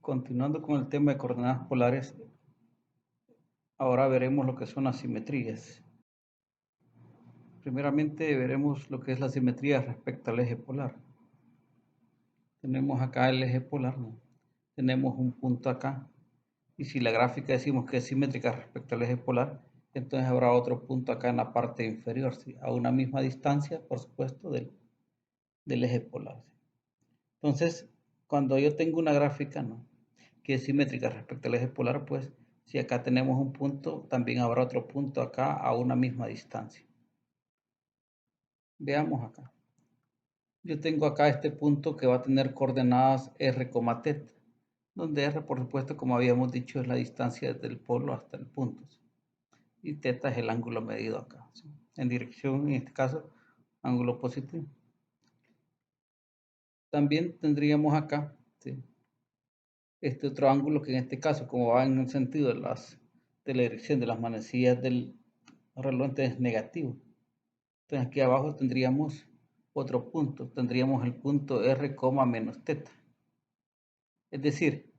Continuando con el tema de coordenadas polares, ahora veremos lo que son las simetrías. Primeramente veremos lo que es la simetría respecto al eje polar. Tenemos acá el eje polar, ¿no? Tenemos un punto acá. Y si la gráfica decimos que es simétrica respecto al eje polar, entonces habrá otro punto acá en la parte inferior, ¿sí? A una misma distancia, por supuesto, del eje polar, ¿sí? Entonces, cuando yo tengo una gráfica, ¿no?, que es simétrica respecto al eje polar, pues si acá tenemos un punto, también habrá otro punto acá a una misma distancia. Veamos acá. Yo tengo acá este punto que va a tener coordenadas r, θ, donde r, por supuesto, como habíamos dicho, es la distancia desde el polo hasta el punto, ¿sí? Y θ es el ángulo medido acá, ¿sí? En dirección, en este caso, ángulo positivo. También tendríamos acá, ¿sí?, este otro ángulo que en este caso, como va en el sentido de la dirección de las manecillas del reloj, entonces es negativo. Entonces aquí abajo tendríamos otro punto, tendríamos el punto r, menos θ. Es decir,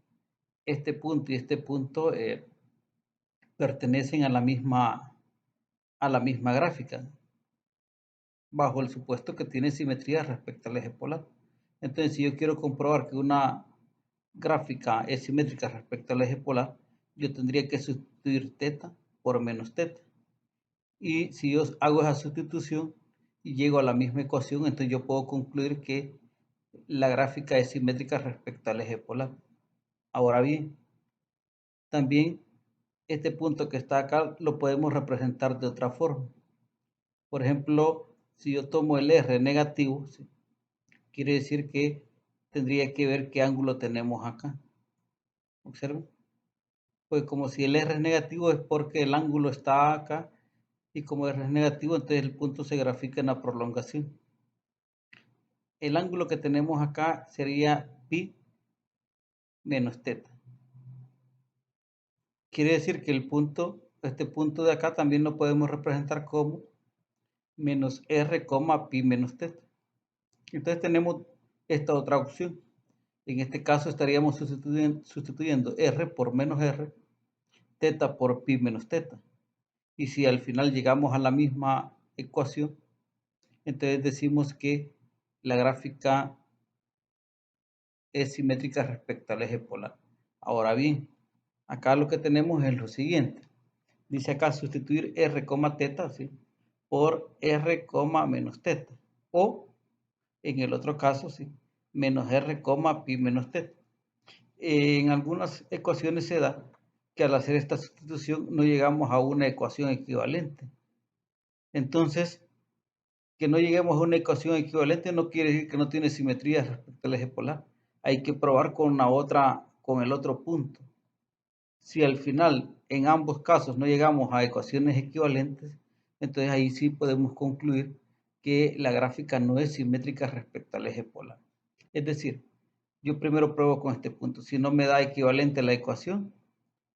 este punto y este punto pertenecen a la misma gráfica, bajo el supuesto que tiene simetría respecto al eje polar. Entonces, si yo quiero comprobar que una gráfica es simétrica respecto al eje polar, yo tendría que sustituir θ por menos θ. Y si yo hago esa sustitución y llego a la misma ecuación, entonces yo puedo concluir que la gráfica es simétrica respecto al eje polar. Ahora bien, también este punto que está acá lo podemos representar de otra forma. Por ejemplo, si yo tomo el r negativo, ¿sí?, quiere decir que tendría que ver qué ángulo tenemos acá. Observen. Pues como si el r es negativo es porque el ángulo está acá, y como r es negativo, entonces el punto se grafica en la prolongación. El ángulo que tenemos acá sería pi menos θ. Quiere decir que este punto de acá también lo podemos representar como menos r, pi menos θ. Entonces tenemos esta otra opción. En este caso estaríamos sustituyendo r por menos r, θ por pi menos θ. Y si al final llegamos a la misma ecuación, entonces decimos que la gráfica es simétrica respecto al eje polar. Ahora bien, acá lo que tenemos es lo siguiente. Dice acá sustituir r, θ, ¿sí?, por r, menos θ. O, en el otro caso, ¿sí?, menos r, pi menos θ. En algunas ecuaciones se da que al hacer esta sustitución no llegamos a una ecuación equivalente. Entonces, que no lleguemos a una ecuación equivalente no quiere decir que no tiene simetría respecto al eje polar. Hay que probar con el otro punto. Si al final, en ambos casos, no llegamos a ecuaciones equivalentes, entonces ahí sí podemos concluir que la gráfica no es simétrica respecto al eje polar. Es decir, yo primero pruebo con este punto. Si no me da equivalente la ecuación,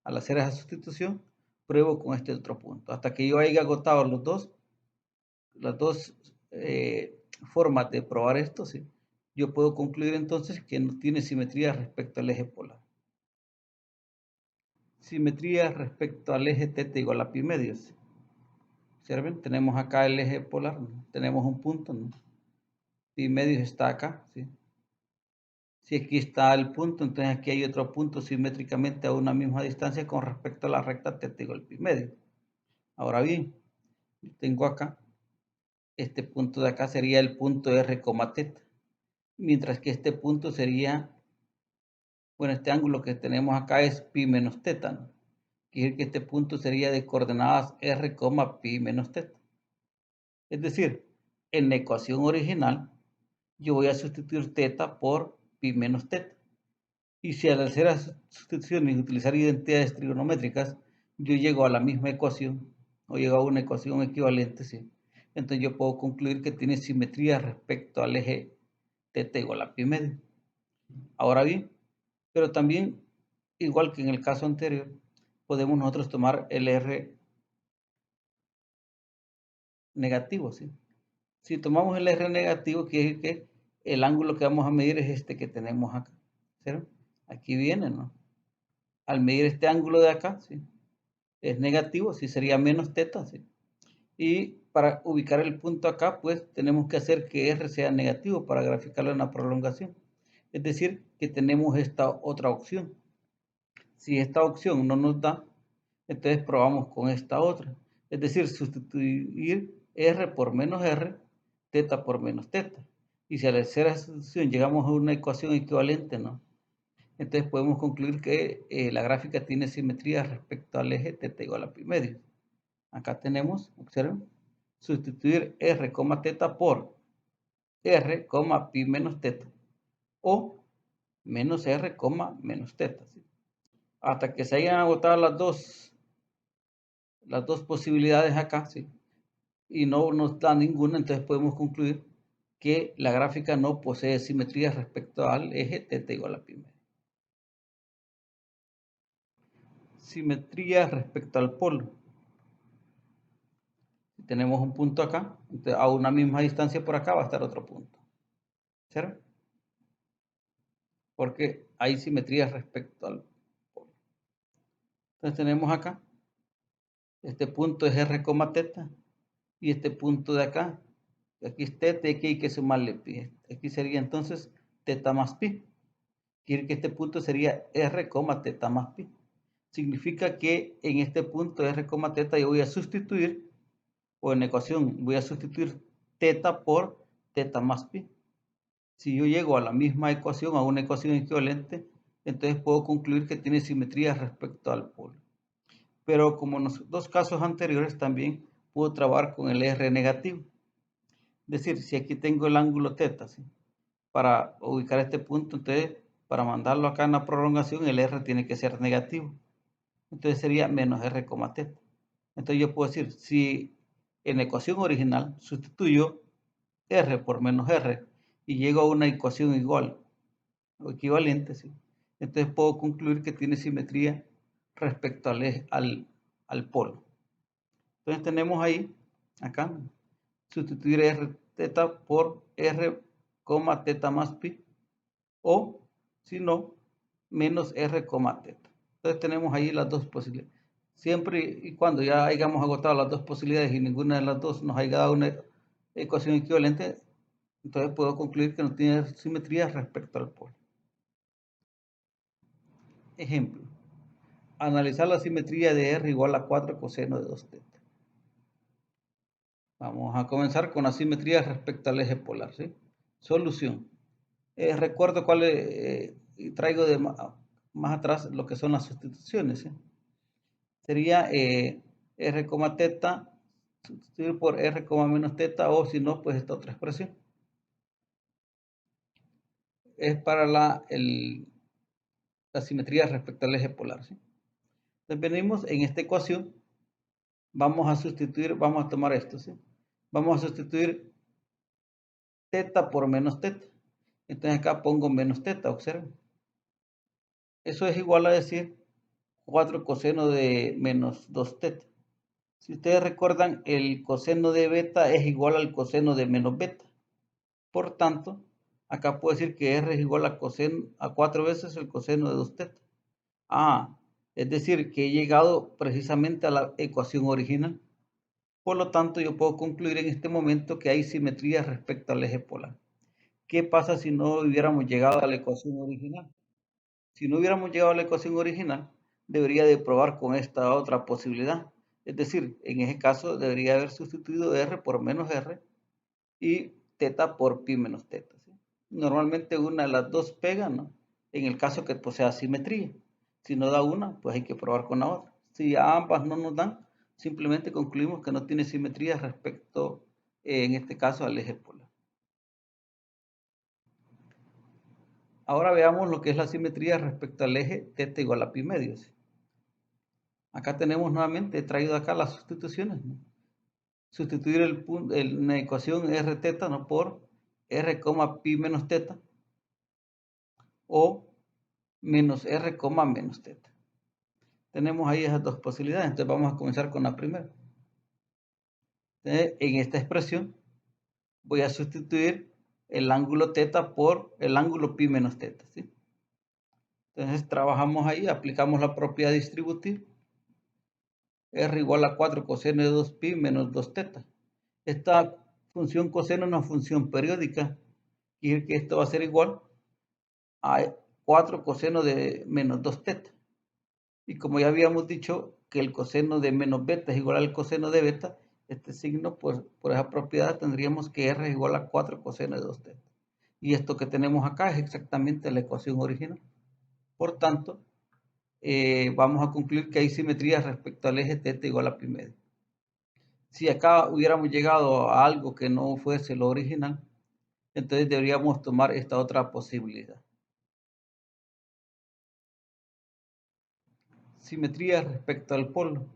al hacer esa sustitución, pruebo con este otro punto. Hasta que yo haya agotado las dos formas de probar esto, ¿sí?, yo puedo concluir entonces que no tiene simetría respecto al eje polar. Simetría respecto al eje θ igual a pi medios. Observen, tenemos acá el eje polar, ¿no?, tenemos un punto, ¿no?, pi medios está acá, ¿sí? Si aquí está el punto, entonces aquí hay otro punto simétricamente a una misma distancia con respecto a la recta θ igual a pi medio. Ahora bien, tengo acá, este punto de acá sería el punto r, θ, mientras que este punto sería, bueno, este ángulo que tenemos acá es pi menos θ, ¿no? Quiere decir que este punto sería de coordenadas r, pi menos θ. Es decir, en la ecuación original, yo voy a sustituir θ por pi menos θ. Y si al hacer las sustituciones y utilizar identidades trigonométricas, yo llego a la misma ecuación, o llego a una ecuación equivalente, ¿sí?, entonces yo puedo concluir que tiene simetría respecto al eje θ igual a pi medio. Ahora bien, pero también, igual que en el caso anterior, podemos nosotros tomar el r negativo, ¿sí? Si tomamos el r negativo, quiere decir que el ángulo que vamos a medir es este que tenemos acá, ¿sí? Aquí viene, ¿no? Al medir este ángulo de acá, ¿sí? Es negativo, sí sería menos teta, ¿sí? Y para ubicar el punto acá, pues tenemos que hacer que R sea negativo para graficarlo en la prolongación. Es decir, que tenemos esta otra opción. Si esta opción no nos da, entonces probamos con esta otra. Es decir, sustituir R por menos R, teta por menos teta. Y si al hacer esa sustitución llegamos a una ecuación equivalente, ¿no? Entonces podemos concluir que la gráfica tiene simetría respecto al eje teta igual a pi medio. Acá tenemos, observen, sustituir R, teta por R, pi menos teta o menos R, menos teta. ¿Sí? Hasta que se hayan agotado las dos posibilidades acá, ¿sí? Y no nos da ninguna, entonces podemos concluir que la gráfica no posee simetría respecto al eje teta igual a pi medio. Simetría respecto al polo. Si tenemos un punto acá, entonces a una misma distancia por acá va a estar otro punto. ¿Cierto? Porque hay simetría respecto al polo. Entonces tenemos acá, este punto es R, teta, y este punto de acá, aquí es teta, y aquí hay que sumarle pi. Aquí sería entonces teta más pi. Quiere que este punto sería R, teta más pi. Significa que en este punto R, teta yo voy a sustituir, o en la ecuación voy a sustituir teta por teta más pi. Si yo llego a la misma ecuación, a una ecuación equivalente, entonces puedo concluir que tiene simetría respecto al polo. Pero como en los dos casos anteriores también puedo trabajar con el R negativo. Es decir, si aquí tengo el ángulo teta, ¿sí? Para ubicar este punto, entonces para mandarlo acá en la prolongación el R tiene que ser negativo. Entonces sería menos R, teta. Entonces yo puedo decir, si en la ecuación original sustituyo R por menos R y llego a una ecuación igual o equivalente, ¿sí? Entonces puedo concluir que tiene simetría respecto al polo. Entonces tenemos ahí, acá, sustituir R teta por R, teta más pi, o si no, menos R, teta. Entonces tenemos ahí las dos posibilidades. Siempre y cuando ya hayamos agotado las dos posibilidades y ninguna de las dos nos haya dado una ecuación equivalente, entonces puedo concluir que no tiene simetría respecto al polo. Ejemplo, analizar la simetría de R igual a 4 coseno de 2 teta. Vamos a comenzar con la simetría respecto al eje polar, ¿sí? Solución. Recuerdo cuál traigo de más atrás lo que son las sustituciones, ¿sí? Sería R, teta sustituir por R, menos teta, o si no, pues esta otra expresión. Es para la simetría respecto al eje polar, ¿sí? Entonces venimos en esta ecuación, vamos a sustituir, vamos a tomar esto, ¿sí? Vamos a sustituir teta por menos teta. Entonces acá pongo menos teta, observen. Eso es igual a decir 4 coseno de menos 2 teta. Si ustedes recuerdan, el coseno de beta es igual al coseno de menos beta. Por tanto, acá puedo decir que R es igual a coseno a 4 veces el coseno de 2 teta. Es decir, que he llegado precisamente a la ecuación original. Por lo tanto, yo puedo concluir en este momento que hay simetría respecto al eje polar. ¿Qué pasa si no hubiéramos llegado a la ecuación original? Si no hubiéramos llegado a la ecuación original, debería de probar con esta otra posibilidad. Es decir, en ese caso debería haber sustituido R por menos R y teta por pi menos teta, ¿sí? Normalmente una de las dos pega, ¿no? En el caso que posea simetría. Si no da una, pues hay que probar con la otra. Si a ambas no nos dan, simplemente concluimos que no tiene simetría respecto, en este caso, al eje polar. Ahora veamos lo que es la simetría respecto al eje teta igual a pi medio, ¿sí? Acá tenemos nuevamente, he traído acá las sustituciones, ¿no? Sustituir la ecuación R teta, ¿no? Por R, pi menos teta o menos R, menos teta. Tenemos ahí esas dos posibilidades, entonces vamos a comenzar con la primera. Entonces, en esta expresión voy a sustituir el ángulo teta por el ángulo pi menos teta, ¿sí? Entonces trabajamos ahí, aplicamos la propiedad distributiva. R igual a 4 coseno de 2pi menos 2 teta. Esta función coseno es una función periódica. Quiere decir que esto va a ser igual a 4 coseno de menos 2 teta. Y como ya habíamos dicho que el coseno de menos beta es igual al coseno de beta, este signo, pues por esa propiedad tendríamos que R es igual a 4 coseno de 2 teta. Y esto que tenemos acá es exactamente la ecuación original. Por tanto, vamos a concluir que hay simetría respecto al eje teta igual a pi medio. Si acá hubiéramos llegado a algo que no fuese lo original, entonces deberíamos tomar esta otra posibilidad. Simetría respecto al polo.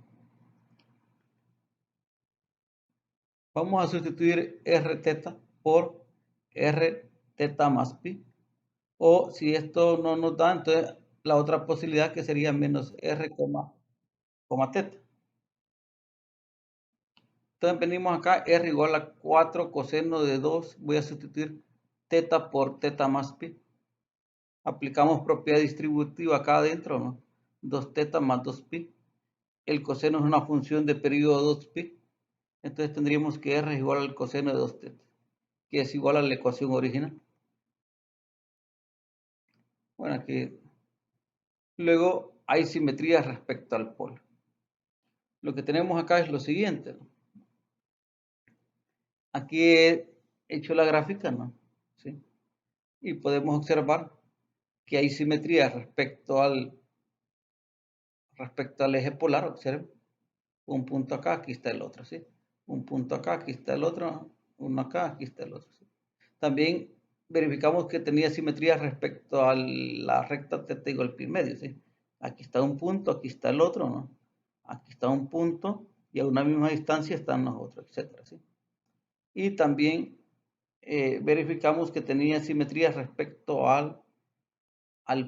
Vamos a sustituir r teta por r teta más pi. O si esto no nos da, entonces la otra posibilidad que sería menos r, teta. Entonces venimos acá, r igual a 4 coseno de 2. Voy a sustituir teta por teta más pi. Aplicamos propiedad distributiva acá adentro, ¿no? 2 teta más 2 pi. El coseno es una función de periodo 2 pi. Entonces tendríamos que r es igual al coseno de 2 teta, que es igual a la ecuación original. Bueno, aquí luego hay simetría respecto al polo. Lo que tenemos acá es lo siguiente, ¿no? Aquí he hecho la gráfica, ¿no? ¿Sí? Y podemos observar que hay simetría respecto al eje polar. Observen, un punto acá, aquí está el otro, ¿sí? Un punto acá, aquí está el otro, uno acá, aquí está el otro, ¿sí? También verificamos que tenía simetría respecto a la recta teta igual pi medio, ¿sí? Aquí está un punto, aquí está el otro, ¿no? Aquí está un punto y a una misma distancia están los otros, etcétera, ¿sí? Y también verificamos que tenía simetría respecto al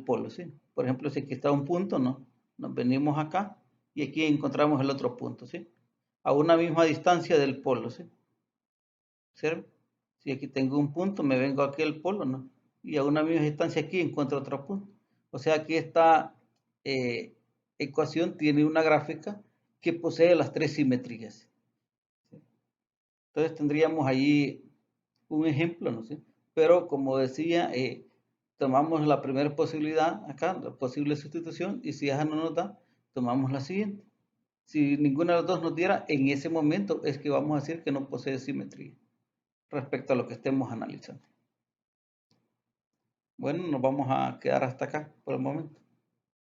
polo, ¿sí? Por ejemplo, si aquí está un punto, ¿no? Nos venimos acá y aquí encontramos el otro punto, ¿sí? A una misma distancia del polo, ¿sí? ¿Observen? Si aquí tengo un punto, me vengo aquí al polo, ¿no? Y a una misma distancia aquí encuentro otro punto. O sea, aquí esta ecuación tiene una gráfica que posee las tres simetrías. ¿Sí? Entonces tendríamos ahí un ejemplo, ¿no? ¿Sí? Pero como decía, tomamos la primera posibilidad acá, la posible sustitución, y si esa no nos da, tomamos la siguiente. Si ninguna de las dos nos diera, en ese momento es que vamos a decir que no posee simetría respecto a lo que estemos analizando. Bueno, nos vamos a quedar hasta acá por el momento.